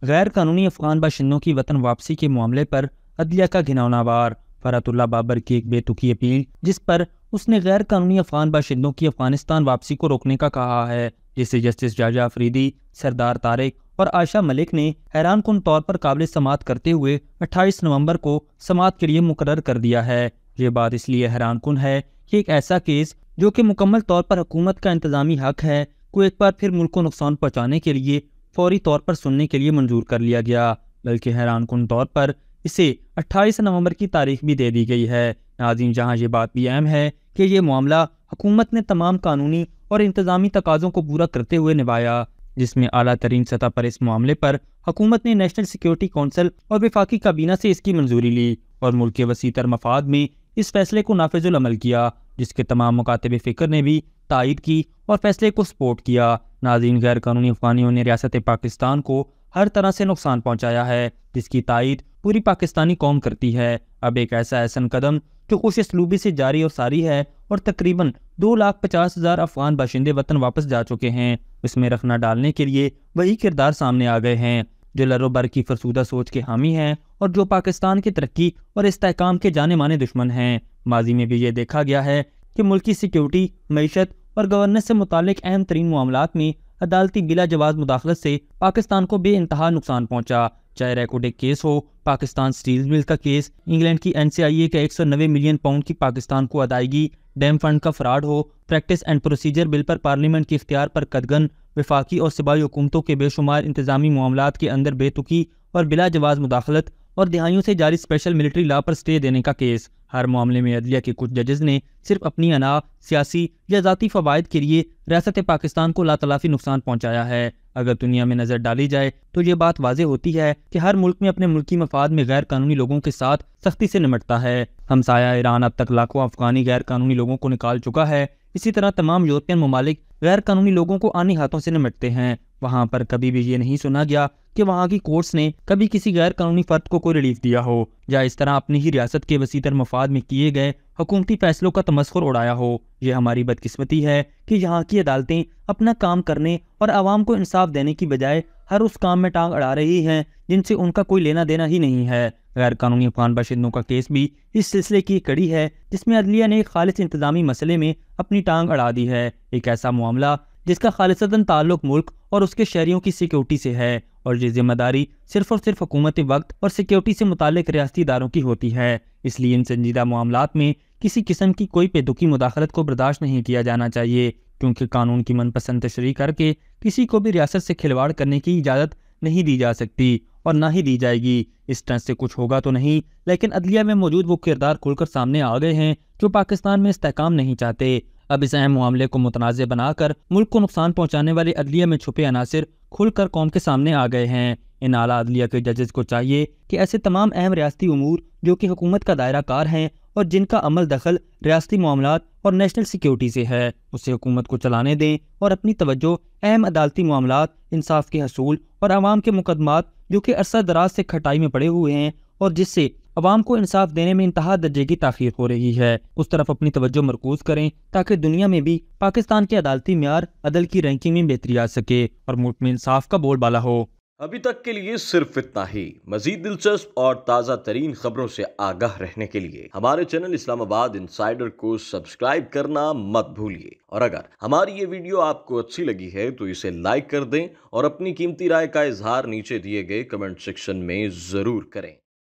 غیر قانونی افغان باشندوں کی وطن واپسی کے معاملے پر عدلیہ کا گھناؤنا وار۔ فرحت اللہ بابر کی ایک بے تکی اپیل جس پر اس نے غیر قانونی افغان باشندوں کی افغانستان واپسی کو روکنے کا کہا ہے، جسے جسٹس جاجا افریدی، سردار طارق اور عائشہ ملک نے حیران کن طور پر قابل سماعت کرتے ہوئے 28 نومبر کو سماعت کے لیے مقرر کر دیا ہے۔ یہ بات اس لیے حیران کن ہے کہ ایک ایسا کیس جو کہ مکمل طور پر حکومت کا انتظامی حق ہے کو ایک بار پھر ملک کو نقصان پہنچانے کے لیے فوری طور پر سننے کے لیے منظور کر لیا گیا، بلکہ حیران کن طور پر اسے 28 نومبر کی تاریخ بھی دے دی گئی ہے۔ ناظرین، جہاں یہ بات بھی اہم ہے کہ یہ معاملہ حکومت نے تمام قانونی اور انتظامی تقاضوں کو پورا کرتے ہوئے نبھایا، جس میں اعلیٰ ترین سطح پر اس معاملے پر حکومت نے نیشنل سیکیورٹی کونسل اور وفاقی کابینہ سے اس کی منظوری لی اور ملک کے وسیع تر مفاد میں اس فیصلے کو نافذ العمل کیا، جس کے تمام مکاتب فکر نے بھی تائید کی اور فیصلے کو سپورٹ کیا۔ ناظرین، غیر قانونی افغانیوں نے ریاست پاکستان کو ہر طرح سے نقصان پہنچایا ہے، جس کی تائید پوری پاکستانی قوم کرتی ہے۔ اب ایک ایسا احسن قدم جو خوش اسلوبی سے جاری اور ساری ہے اور تقریباً 2,50,000 افغان باشندے وطن واپس جا چکے ہیں، اس میں رخنہ ڈالنے کے لیے وہی کردار سامنے آ گئے ہیں جو لرو بر کی فرسودہ سوچ کے حامی ہیں اور جو پاکستان کی ترقی اور استحکام کے جانے مانے دشمن ہیں۔ ماضی میں بھی یہ دیکھا گیا ہے کہ ملکی سیکیورٹی، معیشت اور گورننس سے متعلق اہم ترین معاملات میں عدالتی بلا جواز مداخلت سے پاکستان کو بے انتہا نقصان پہنچا، چاہے ریکوڈک کیس ہو، پاکستان سٹیل مل کا کیس، انگلینڈ کی NCIA کے 190 ملین پاؤنڈ کی پاکستان کو ادائیگی، ڈیم فنڈ کا fraud who, practice and procedure bill per parliament کے اختیار پر قدغن، وفاقی اور صوبائی حکومتوں کے بے شمار انتظامی معاملات کے اندر بے تکی اور بلا جواز مداخلت اور دہائیوں سے جاری اسپیشل ملٹری لا پر سٹے دینے کا کیس۔ ہر معاملے میں عدلیہ کے کچھ ججز نے صرف اپنی انا، سیاسی یا ذاتی فوائد کے لیے ریاست پاکستان کو لاتعلافی نقصان پہنچایا ہے۔ اگر دنیا میں نظر ڈالی جائے تو یہ بات واضح ہوتی ہے کہ ہر ملک میں اپنے ملکی مفاد میں غیر قانونی لوگوں کے ساتھ سختی سے نمٹتا ہے۔ ہمسایہ ایران اب تک لاکھوں افغانی غیر قانونی لوگوں کو نکال چکا ہے، اسی طرح تمام یورپین ممالک غیر قانونی لوگوں کو آنی ہاتھوں سے نمٹتے ہیں۔ وہاں پر کبھی بھی یہ نہیں سنا گیا کہ وہاں کی کورٹس نے کبھی کسی غیر قانونی فرد کو کوئی ریلیف دیا ہو یا اس طرح اپنی ہی ریاست کے وسیع تر مفاد میں کیے گئے حکومتی فیصلوں کا تمسخر اڑایا ہو۔ یہ ہماری بدقسمتی ہے کہ یہاں کی عدالتیں اپنا کام کرنے اور عوام کو انصاف دینے کی بجائے ہر اس کام میں ٹانگ اڑا رہی ہیں جن سے ان کا کوئی لینا دینا ہی نہیں ہے۔ غیر قانونی افغان باشندوں کا کیس بھی اس سلسلے کی ایک کڑی ہے جس میں عدلیہ نے ایک خالص انتظامی مسئلے میں اپنی ٹانگ اڑا دی ہے، ایک ایسا معاملہ جس کا خالصتاً تعلق ملک اور اس کے شہریوں کی سیکیورٹی سے ہے، اور یہ ذمہ داری صرف اور صرف حکومت وقت اور سیکیورٹی سے متعلق ریاستی اداروں کی ہوتی ہے۔ اس لیے ان سنجیدہ معاملات میں کسی قسم کی کوئی بے تکی مداخلت کو برداشت نہیں کیا جانا چاہیے، کیونکہ قانون کی من پسند تشریح کر کے کسی کو بھی ریاست سے کھلواڑ کرنے کی اجازت نہیں دی جا سکتی اور نہ ہی دی جائے گی۔ اس طرح سے کچھ ہوگا تو نہیں، لیکن عدلیہ میں موجود وہ کردار کھل کر سامنے آ گئے ہیں جو پاکستان میں استحکام نہیں چاہتے۔ اب اس اہم معاملے کو متنازع بنا کر ملک کو نقصان پہنچانے والے عدلیہ میں چھپے عناصر کھل کر قوم کے سامنے آ گئے ہیں۔ ان اعلیٰ عدلیہ کے ججز کو چاہیے کہ ایسے تمام اہم ریاستی امور جو کہ حکومت کا دائرہ کار ہیں اور جن کا عمل دخل ریاستی معاملات اور نیشنل سیکیورٹی سے ہے، اسے حکومت کو چلانے دیں اور اپنی توجہ اہم عدالتی معاملات، انصاف کے حصول اور عوام کے مقدمات جو کہ عرصہ دراز سے کھٹائی میں پڑے ہوئے ہیں اور جس سے عوام کو انصاف دینے میں انتہا درجے کی تاخیر ہو رہی ہے، اس طرف اپنی توجہ مرکوز کریں تاکہ دنیا میں بھی پاکستان کے عدالتی معیار عدل کی رینکنگ میں بہتری آ سکے اور ملک میں انصاف کا بول بالا ہو۔ ابھی تک کے لیے صرف اتنا ہی۔ مزید دلچسپ اور تازہ ترین خبروں سے آگاہ رہنے کے لیے ہمارے چینل اسلام آباد انسائیڈر کو سبسکرائب کرنا مت بھولیے، اور اگر ہماری یہ ویڈیو آپ کو اچھی لگی ہے تو اسے لائک کر دیں اور اپنی قیمتی رائے کا اظہار نیچے دیے گئے کمنٹ سیکشن میں ضرور کریں۔